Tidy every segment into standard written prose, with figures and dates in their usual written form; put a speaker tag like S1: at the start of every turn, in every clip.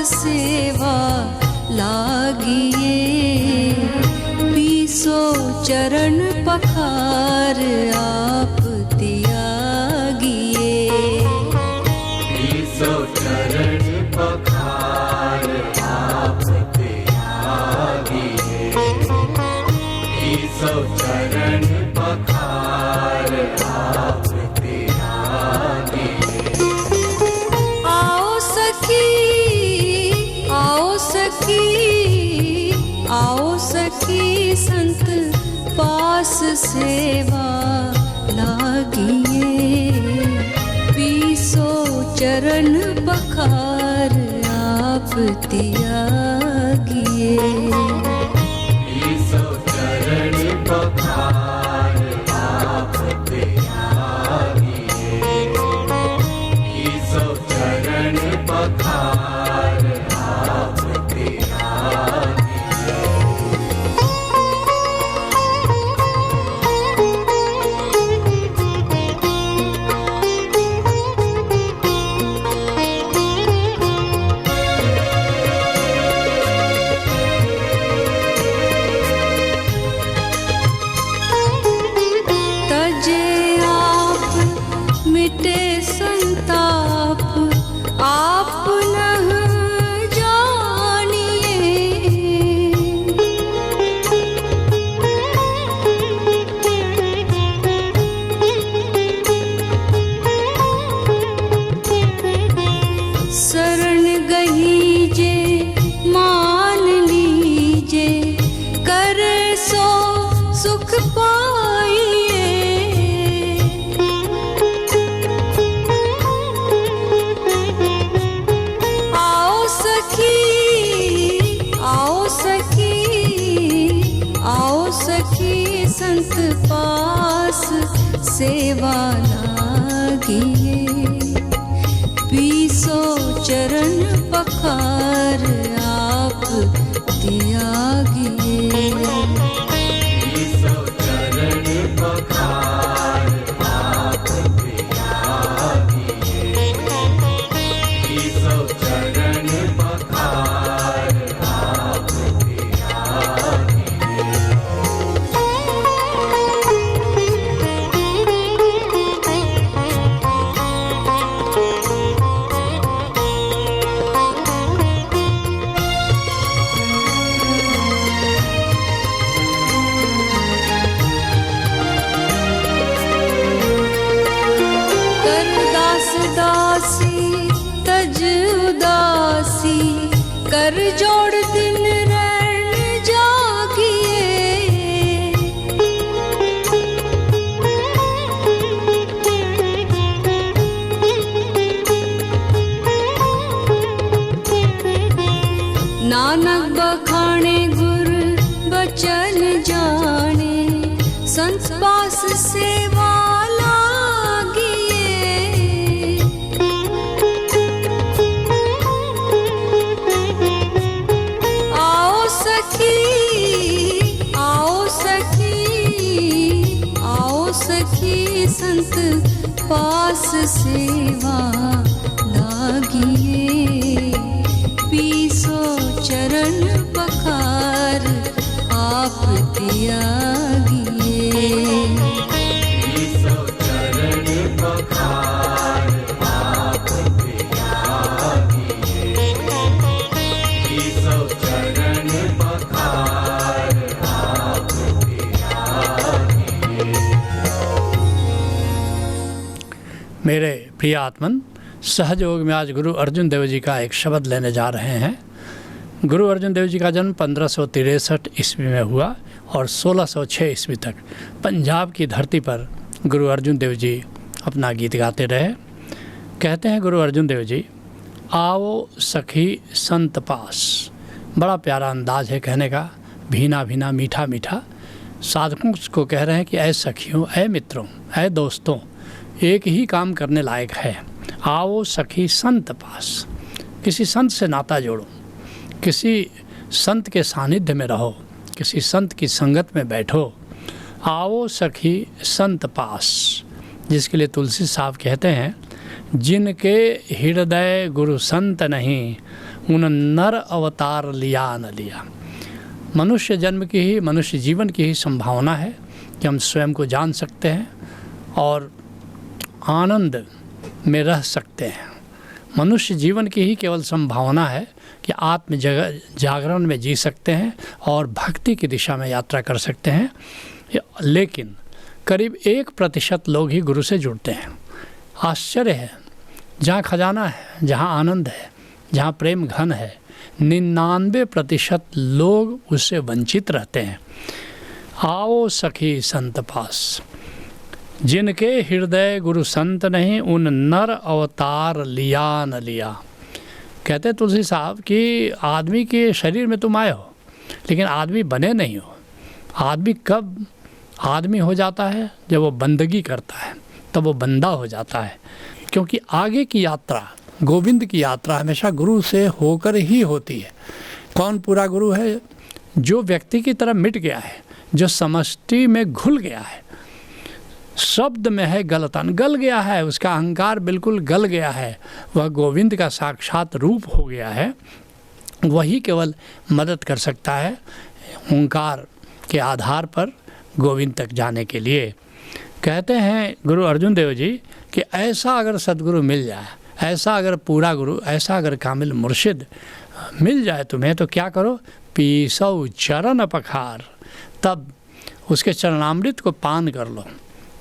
S1: सेवा लागिए, पीसो चरण पखार आप त्यागिए।
S2: पीसो चरण पखार आप त्यागिए, पीसो चरण पखार आप त्यागिए।
S1: आओ सखी, आओ सखी, आओ सखी संत पास सेवा लागिए, पीसो चरण पखार आप त्यागिए।
S2: पीसो चरण पखार आप त्यागिए, पीसो चरण पखार आप त्यागिए। संत पास सेवा लागिए, पीसो चरण पखार आप त्यागिए। पीसो चरण पखार आप त्यागिए, पीसो चरण पखार आप त्यागिए।
S1: कर जोड़ दिन रैन जागिए, नानक बखाने गुर बचन जाने, संत पास सेवा संत पास सेवा लागिए, पीसो चरण पखार आप त्यागिए।
S2: पीसो चरण पखार आप त्यागिए, पीसो चरण पखार आप त्यागिए।
S3: मेरे प्रिय आत्मन, सहयोग में आज गुरु अर्जुन देव जी का एक शब्द लेने जा रहे हैं। गुरु अर्जुन देव जी का जन्म 1563 ईस्वी में हुआ और 1606 ईस्वी तक पंजाब की धरती पर गुरु अर्जुन देव जी अपना गीत गाते रहे। कहते हैं गुरु अर्जुन देव जी, आओ सखी संत पास। बड़ा प्यारा अंदाज है कहने का, भीना भीना मीठा मीठा। साधकों को कह रहे हैं कि ऐ सखियों, ऐ मित्रों, ऐ दोस्तों, एक ही काम करने लायक है। आओ सखी संत पास। किसी संत से नाता जोड़ो, किसी संत के सानिध्य में रहो, किसी संत की संगत में बैठो। आओ सखी संत पास, जिसके लिए तुलसी साहब कहते हैं, जिनके हृदय गुरु संत नहीं, उन नर अवतार लिया न लिया। मनुष्य जन्म की ही, मनुष्य जीवन की ही संभावना है कि हम स्वयं को जान सकते हैं और आनंद में रह सकते हैं। मनुष्य जीवन की ही केवल संभावना है कि आत्म जागरण में जी सकते हैं और भक्ति की दिशा में यात्रा कर सकते हैं। लेकिन करीब 1% लोग ही गुरु से जुड़ते हैं। आश्चर्य है, जहाँ खजाना है, जहाँ आनंद है, जहाँ प्रेम घन है, 99% लोग उससे वंचित रहते हैं। आओ सखी संत पास, जिनके हृदय गुरु संत नहीं, उन नर अवतार लिया न लिया। कहते तुलसी साहब कि आदमी के शरीर में तुम आए हो, लेकिन आदमी बने नहीं हो। आदमी कब आदमी हो जाता है? जब वो बंदगी करता है, तब वो बंदा हो जाता है। क्योंकि आगे की यात्रा, गोविंद की यात्रा हमेशा गुरु से होकर ही होती है। कौन पूरा गुरु है? जो व्यक्ति की तरह मिट गया है, जो समष्टि में घुल गया है। शब्द में है गलतन, गल गया है, उसका अहंकार बिल्कुल गल गया है, वह गोविंद का साक्षात रूप हो गया है। वही केवल मदद कर सकता है ओंकार के आधार पर गोविंद तक जाने के लिए। कहते हैं गुरु अर्जुन देव जी कि ऐसा अगर सद्गुरु मिल जाए, ऐसा अगर पूरा गुरु, ऐसा अगर कामिल मुर्शिद मिल जाए तुम्हें, तो क्या करो? पीसौ चरण पखार, तब उसके चरणामृत को पान कर लो।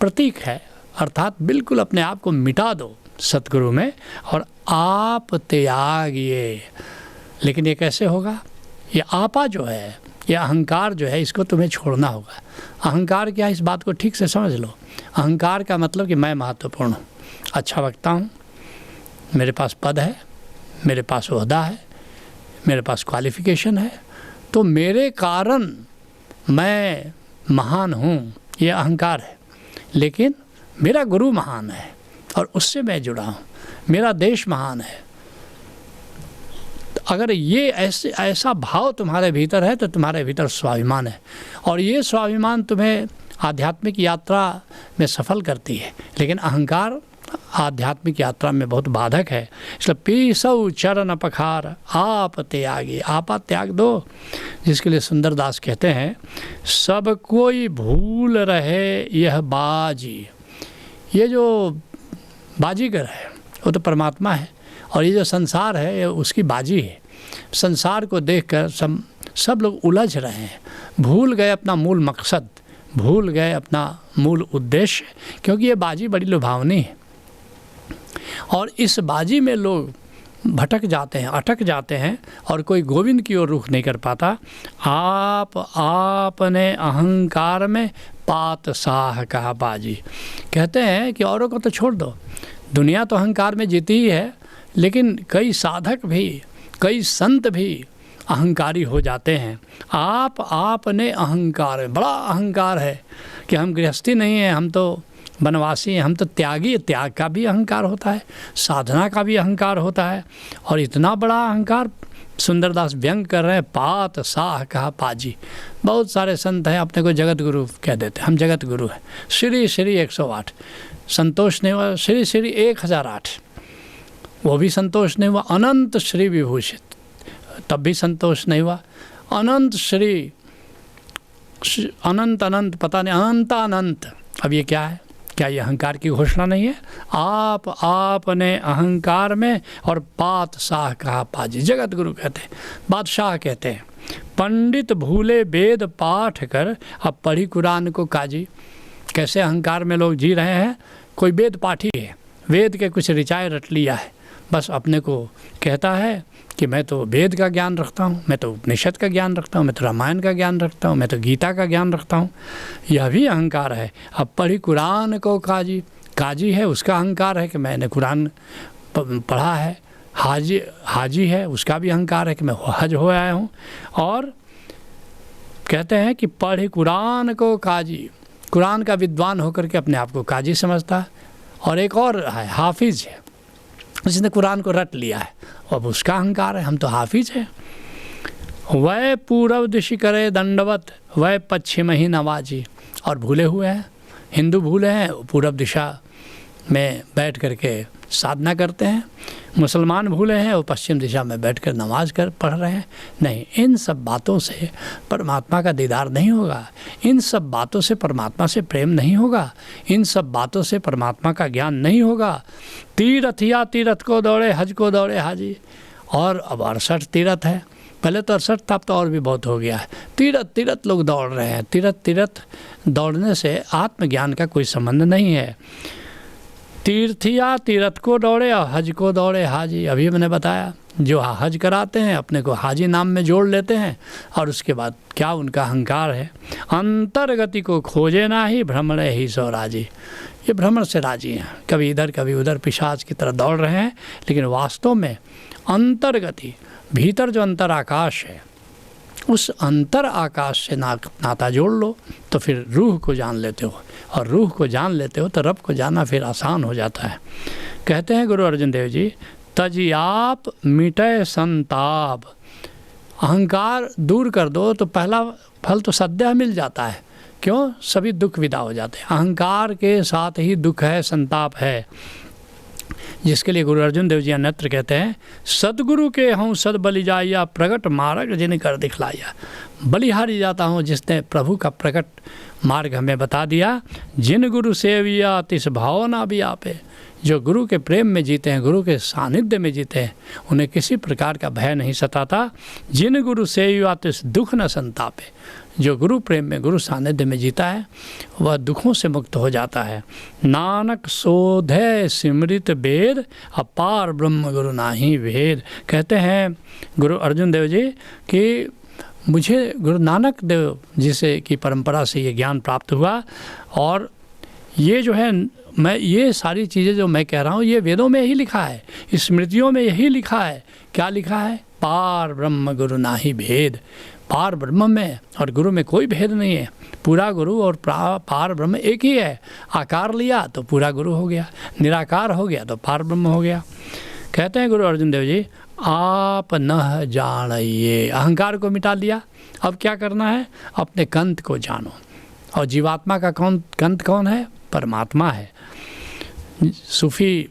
S3: प्रतीक है, अर्थात बिल्कुल अपने आप को मिटा दो सतगुरु में और आप त्यागिए। लेकिन ये कैसे होगा? ये आपा जो है, ये अहंकार जो है, इसको तुम्हें छोड़ना होगा। अहंकार क्या है, इस बात को ठीक से समझ लो। अहंकार का मतलब कि मैं महत्वपूर्ण हूँ, अच्छा वक्ता हूँ, मेरे पास पद है, मेरे पास ओहदा है, मेरे पास क्वालिफिकेशन है, तो मेरे कारण मैं महान हूँ, ये अहंकार है। लेकिन मेरा गुरु महान है और उससे मैं जुड़ा हूँ, मेरा देश महान है। अगर ये ऐसा भाव तुम्हारे भीतर है तो तुम्हारे भीतर स्वाभिमान है, और ये स्वाभिमान तुम्हें आध्यात्मिक यात्रा में सफल करती है। लेकिन अहंकार आध्यात्मिक यात्रा में बहुत बाधक है। इसलिए पीसौ चरण पखार, आप त्यागी, आपा त्याग दो। जिसके लिए सुंदरदास कहते हैं, सब कोई भूल रहे यह बाजी। ये जो बाजीगर है वो तो परमात्मा है, और ये जो संसार है ये उसकी बाजी है। संसार को देखकर सब लोग उलझ रहे हैं, भूल गए अपना मूल मकसद, भूल गए अपना मूल उद्देश्य, क्योंकि ये बाजी बड़ी लुभावनी है। और इस बाजी में लोग भटक जाते हैं, अटक जाते हैं, और कोई गोविंद की ओर रुख नहीं कर पाता। आपने अहंकार में पातशाह कहा बाजी। कहते हैं कि औरों को तो छोड़ दो, दुनिया तो अहंकार में जीती ही है, लेकिन कई साधक भी, कई संत भी अहंकारी हो जाते हैं। आपने अहंकार, बड़ा अहंकार है कि हम गृहस्थी नहीं हैं, हम तो वनवासी हैं, हम तो त्यागी। त्याग का भी अहंकार होता है, साधना का भी अहंकार होता है, और इतना बड़ा अहंकार सुंदरदास व्यंग कर रहे हैं। पातशाह कहा पाजी। बहुत सारे संत हैं अपने को जगत गुरु कह देते हैं, हम जगत गुरु हैं। श्री श्री 108, संतोष नहीं हुआ। श्री श्री 1008, वो भी संतोष नहीं हुआ। अनंत श्री विभूषित, तब भी संतोष नहीं हुआ। अनंत श्री, अनंत अनंत, पता नहीं अनंत अनंत, अब ये क्या है? क्या ये अहंकार की घोषणा नहीं है? आपने अहंकार में, और पातशाह कहा पाजी। जगत गुरु कहते हैं, बादशाह कहते हैं। पंडित भूले वेद पाठ कर, अब पढ़ी कुरान को काजी। कैसे अहंकार में लोग जी रहे हैं? कोई वेद पाठी है, वेद के कुछ ऋचाएँ रट लिया है, बस अपने को कहता है कि मैं तो वेद का ज्ञान रखता हूँ, मैं तो उपनिषद का ज्ञान रखता हूँ, मैं तो रामायण का ज्ञान रखता हूँ, मैं तो गीता का ज्ञान रखता हूँ। यह भी अहंकार है। अब पढ़ी कुरान को काजी है, उसका अहंकार है कि मैंने कुरान पढ़ा है। हाजी है, उसका भी अहंकार है कि मैं हज हो आया हूँ। और कहते हैं कि पढ़े कुरान को काजी, कुरान का विद्वान होकर के अपने आप को काजी समझता है। और एक और है हाफिज है, जिसने कुरान को रट लिया है, अब उसका अहंकार है हम तो हाफिज हैं। वह पूर्व दिशि करे दंडवत, वह पश्चिम ही नवाजी। और भूले हुए हैं, हिंदू भूले हैं, पूर्व दिशा में बैठ करके साधना करते हैं। मुसलमान भूले हैं, वो पश्चिम दिशा में बैठकर नमाज पढ़ रहे हैं। नहीं, इन सब बातों से परमात्मा का दीदार नहीं होगा। इन सब बातों से परमात्मा से प्रेम नहीं होगा। इन सब बातों से परमात्मा का ज्ञान नहीं होगा। तीरथिया तीरथ को दौड़े, हज को दौड़े हाजी। और अब 68 तीरथ है, पहले तो 68 था, अब तो और भी बहुत हो गया है। तीरथ लोग दौड़ रहे हैं। तीरथ दौड़ने से आत्मज्ञान का कोई संबंध नहीं है। तीर्थिया तीरथ को दौड़े और हज को दौड़े हाजी। अभी मैंने बताया, जो हज कराते हैं अपने को हाजी नाम में जोड़ लेते हैं, और उसके बाद क्या उनका अहंकार है। अंतर्गति को खोजे ना ही, भ्रमणे ही सो राजी। ये भ्रमण से राजी हैं, कभी इधर कभी उधर पिशाच की तरह दौड़ रहे हैं, लेकिन वास्तव में अंतर्गति, भीतर जो अंतर आकाश है, उस अंतर आकाश से नाता जोड़ लो तो फिर रूह को जान लेते हो, और रूह को जान लेते हो तो रब को जाना फिर आसान हो जाता है। कहते हैं गुरु अर्जुन देव जी, तजियाप मिटे संताप। अहंकार दूर कर दो तो पहला फल तो सद्यः मिल जाता है। क्यों? सभी दुख विदा हो जाते हैं। अहंकार के साथ ही दुख है, संताप है, जिसके लिए गुरु अर्जुन देव जी अन्यत्र कहते हैं, सदगुरु के हूँ सद बलि जाइया, प्रगट मार्ग जिन कर दिखलाइया। बलिहारी जाता हूँ जिसने प्रभु का प्रकट मार्ग हमें बता दिया। जिन गुरु सेविया तिस भावना भी आपे। जो गुरु के प्रेम में जीते हैं, गुरु के सानिध्य में जीते हैं, उन्हें किसी प्रकार का भय नहीं सताता। जिन गुरु सेविया तिस दुख न संतापे। जो गुरु प्रेम में, गुरु सानिध्य में जीता है, वह दुखों से मुक्त हो जाता है। नानक सोधे सिमृत वेद, अपार ब्रह्म गुरु नाही भेद। कहते हैं गुरु अर्जुन देव जी कि मुझे गुरु नानक देव जी से की परंपरा से ये ज्ञान प्राप्त हुआ, और ये जो है, मैं ये सारी चीज़ें जो मैं कह रहा हूँ, ये वेदों में ही लिखा है, स्मृतियों में यही लिखा है। क्या लिखा है? पार ब्रह्म गुरु नाही भेद। पार ब्रह्म में और गुरु में कोई भेद नहीं है। पूरा गुरु और पार ब्रह्म एक ही है। आकार लिया तो पूरा गुरु हो गया, निराकार हो गया तो पार ब्रह्म हो गया। कहते हैं गुरु अर्जुन देव जी, आप न जानिए। अहंकार को मिटा लिया, अब क्या करना है? अपने कंत को जानो। और जीवात्मा का कंत कौन है? परमात्मा है। सूफी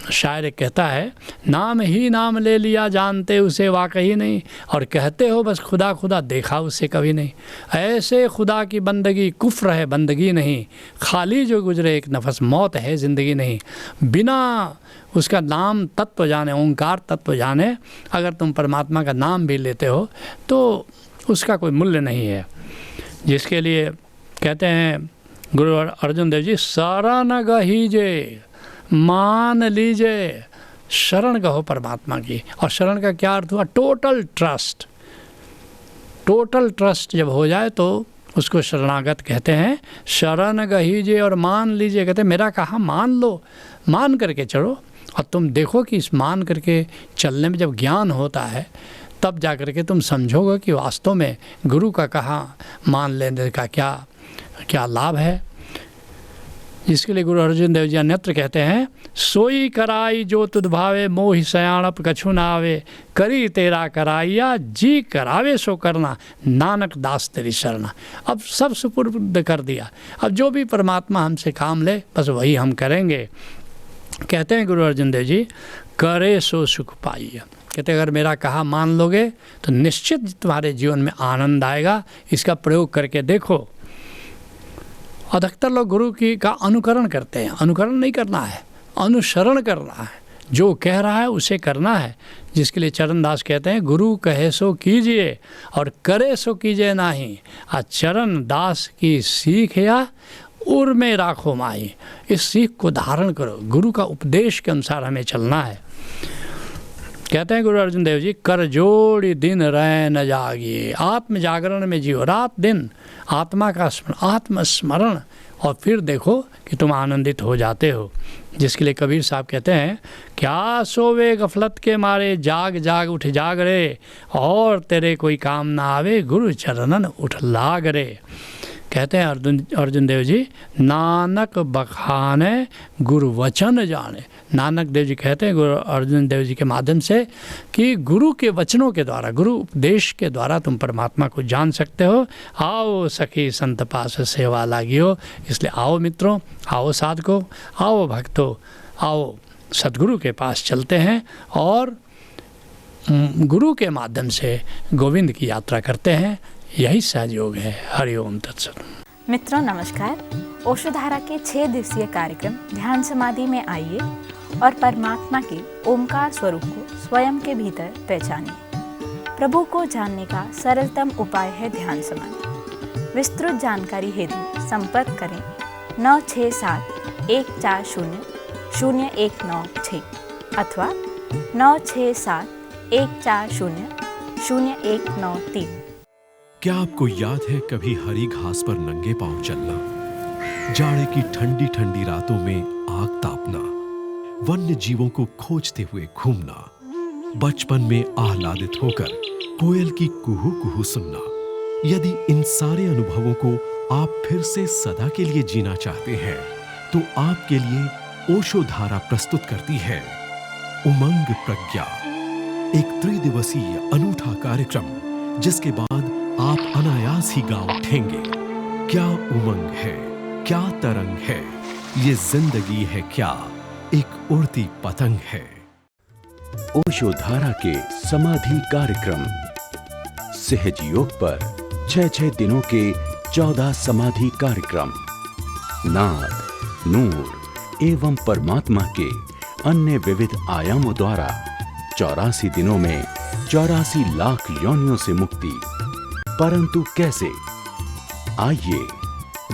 S3: शायर कहता है, नाम ही नाम ले लिया, जानते उसे वाकई नहीं, और कहते हो बस खुदा खुदा, देखा उसे कभी नहीं। ऐसे खुदा की बंदगी कुफ्र है, बंदगी नहीं। खाली जो गुजरे एक नफस, मौत है, ज़िंदगी नहीं। बिना उसका नाम तत्व जाने, ओंकार तत्व जाने, अगर तुम परमात्मा का नाम भी लेते हो तो उसका कोई मूल्य नहीं है। जिसके लिए कहते हैं गुरु अर्जुन देव जी, शरण गहीजे, मान लीजिए। शरण गहो परमात्मा की। और शरण का क्या अर्थ हुआ? Total trust. टोटल ट्रस्ट जब हो जाए तो उसको शरणागत कहते हैं। शरण गहीजे और मान लीजिए, कहते हैं मेरा कहा मान लो, मान करके चलो। और तुम देखो कि इस मान करके चलने में जब ज्ञान होता है, तब जा कर के तुम समझोगे कि वास्तव में गुरु का कहा मान लेने का क्या लाभ है। जिसके लिए गुरु अर्जुन देव जी अन्यत्र कहते हैं, सोई कराई जो तुद भावे, मोहि सयाणप कछु नावे। करी तेरा कराइया, जी करावे सो करना, नानक दास तेरी शरणा। अब सब सुपुर्द कर दिया। अब जो भी परमात्मा हमसे काम ले, बस वही हम करेंगे। कहते हैं गुरु अर्जुन देव जी, करे सो सुख पाइए। कहते अगर मेरा कहा मान लोगे तो निश्चित तुम्हारे जीवन में आनंद आएगा। इसका प्रयोग करके देखो। अधिकतर लोग गुरु का अनुकरण करते हैं। अनुकरण नहीं करना है, अनुसरण करना है। जो कह रहा है उसे करना है। जिसके लिए चरणदास कहते हैं, गुरु कहे सो कीजिए और करे सो कीजिए नाही। आ चरण दास की सीख या उर में राखो माही। इस सीख को धारण करो। गुरु का उपदेश के अनुसार हमें चलना है। कहते हैं गुरु अर्जुन देव जी, कर जोड़ी दिन रह न जागिए, आत्म जागरण में जियो, रात दिन आत्मा का स्मरण, आत्मस्मरण, और फिर देखो कि तुम आनंदित हो जाते हो। जिसके लिए कबीर साहब कहते हैं, क्या सोवे गफलत के मारे, जाग जाग उठ जाग रे, और तेरे कोई काम ना आवे, गुरु चरणन उठ लाग रे। कहते हैं अर्जुन देव जी, नानक बखाने गुरु वचन जाने। नानक देव जी कहते हैं गुरु अर्जुन देव जी के माध्यम से कि गुरु के वचनों के द्वारा, गुरु उपदेश के द्वारा तुम परमात्मा को जान सकते हो। आओ सखी संत पास सेवा लागियो। इसलिए आओ मित्रों, आओ साधकों, आओ भक्तों, आओ सद्गुरु के पास चलते हैं और गुरु के माध्यम से गोविंद की यात्रा करते हैं। यही सहयोग है। हरिओम तत्सत।
S4: मित्रों नमस्कार। ओशोधारा के 6 दिवसीय कार्यक्रम ध्यान समाधि में आइए और परमात्मा के ओमकार स्वरूप को स्वयं के भीतर पहचानिए। प्रभु को जानने का सरलतम उपाय है ध्यान समाधि। विस्तृत जानकारी हेतु संपर्क करें 9671400196 अथवा 9671400193।
S5: क्या आपको याद है कभी हरी घास पर नंगे पांव चलना, जाड़े की ठंडी ठंडी रातों में आग तापना, वन्य जीवों को खोजते हुए घूमना, बचपन में आह्लादित होकर कोयल की कुहू कुहू सुनना। यदि इन सारे अनुभवों को आप फिर से सदा के लिए जीना चाहते हैं तो आपके लिए ओशोधारा प्रस्तुत करती है उमंग प्रज्ञा, एक त्रिदिवसीय अनूठा कार्यक्रम जिसके बाद आप अनायास ही गा उठेंगे। क्या उमंग है, क्या तरंग है, ये जिंदगी है क्या, एक उड़ती पतंग है।
S6: ओशोधारा के समाधि कार्यक्रम सहज योग पर 6 दिनों के 14 समाधि कार्यक्रम नाद, नूर एवं परमात्मा के अन्य विविध आयामों द्वारा 84 दिनों में 84 लाख योनियों से मुक्ति। परंतु कैसे? आइए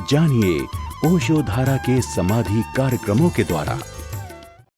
S6: जानिए ओशोधारा के समाधि कार्यक्रमों के द्वारा।